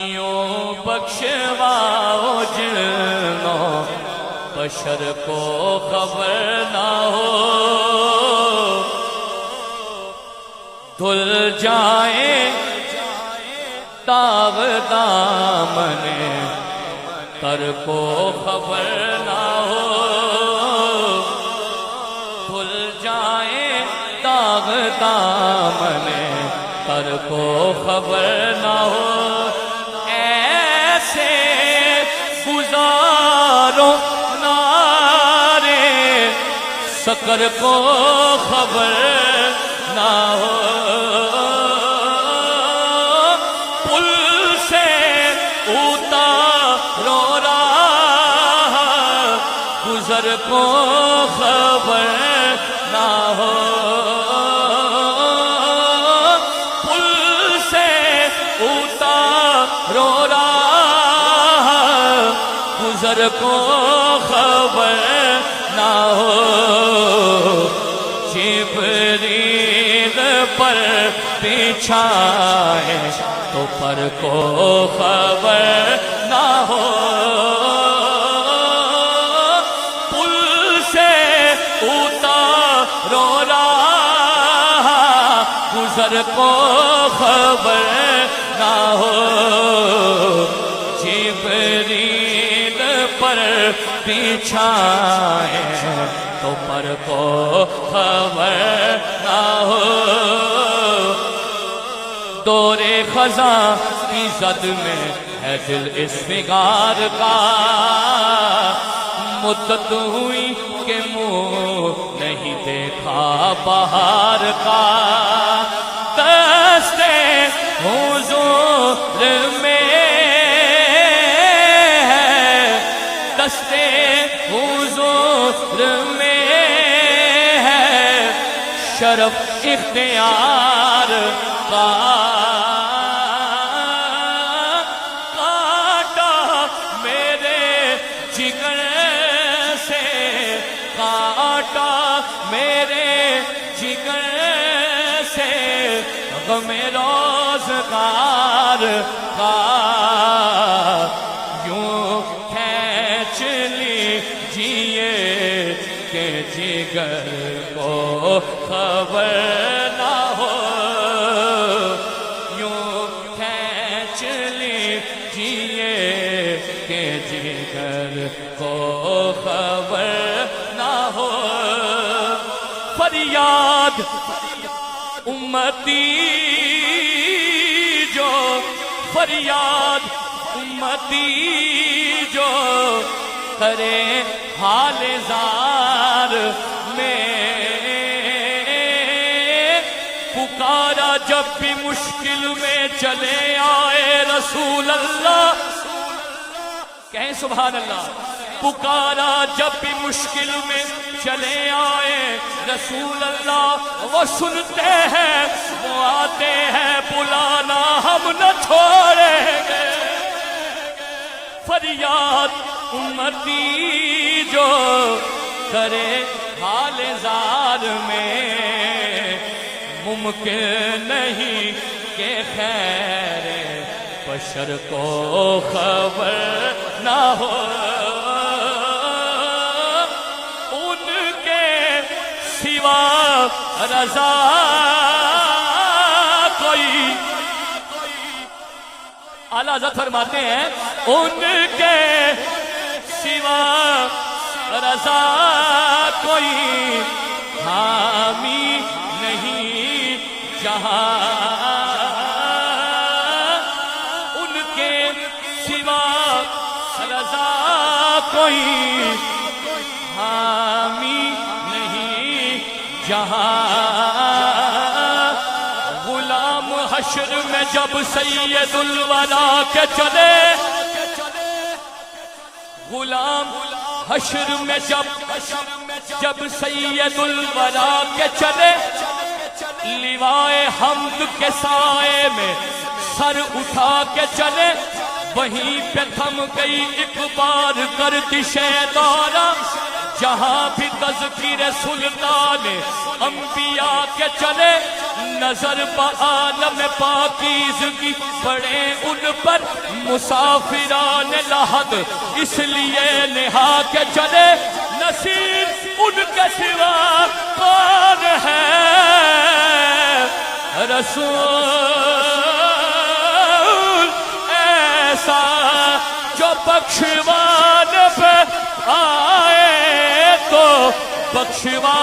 یوں بخشواؤ جنوں بشر کو خبر نہ ہو، دھل جائیں داغ دامن تر کو خبر نہ ہو، دھل جائیں داغ دامن تر کو خبر نہ ہو، ایسے گزارو نارے سکر کو خبر نہ ہو، پل سے اتارو راہ گزر کو خبر نہ ہو، پل سے اتارو راہ گزر کو خبر نہ ہو، جبریل پر بچھائے تو پر کو خبر نہ ہو، پل سے اتارو راہ گزر کو خبر نہ ہو، جبریل پر بچھائے تو پر کو خبر نہ ہو، دور خزاں کی زد میں ہے دل اس فگار کا، مدت ہوئی کہ منہ نہیں دیکھا بہار کا، دستے حضور میں ہے، دستے حضور میں ہے شرف اختیار کا، کاٹا میرے جگر سے، کاٹا میرے جگر سے غم روزگار کا، یوں کھینچ لیجیے کہ جگر کو خبر نہ ہو، یوں کھینچ لیجیے کہ جگر کو خبر نہ ہو، فریاد امتی جو، فریاد امتی جو کرے حال زار میں، پکارا جب بھی مشکل میں چلے آئے رسول اللہ، کہیں سبحان اللہ، پکارا جب بھی مشکل میں چلے آئے رسول اللہ، وہ سنتے ہیں وہ آتے ہیں، بلانا ہم نہ چھوڑیں گے، فریاد امتی جو کرے حال زار میں، ممکن نہیں کہ خیر بشر کو خبر نہ ہو، ان کے سوا رضا کوئی، اعلیٰ حضرت فرماتے ہیں ان کے سوا رضا کوئی حامی نہیں جہاں، ان کے سوا رضا کوئی حامی نہیں جہاں، غلام حشر میں جب سید الورا کے چلے، غلام حشر میں جب سید الورا کے چلے، لیوائے حمد کے سائے میں سر اٹھا کے چلے، وہیں پہ تھم گئی ایک بار گردش دورہ، جہاں بھی تذکیر سلطان انبیاء کے چلے نظر بعالم پاکیزگی پڑے ان پر مسافران لحد اس لیے نہا کے چلے نصیب ان کے سوا کون ہے رسول ایسا جو بخشوانے پہ آئے تو بخشوا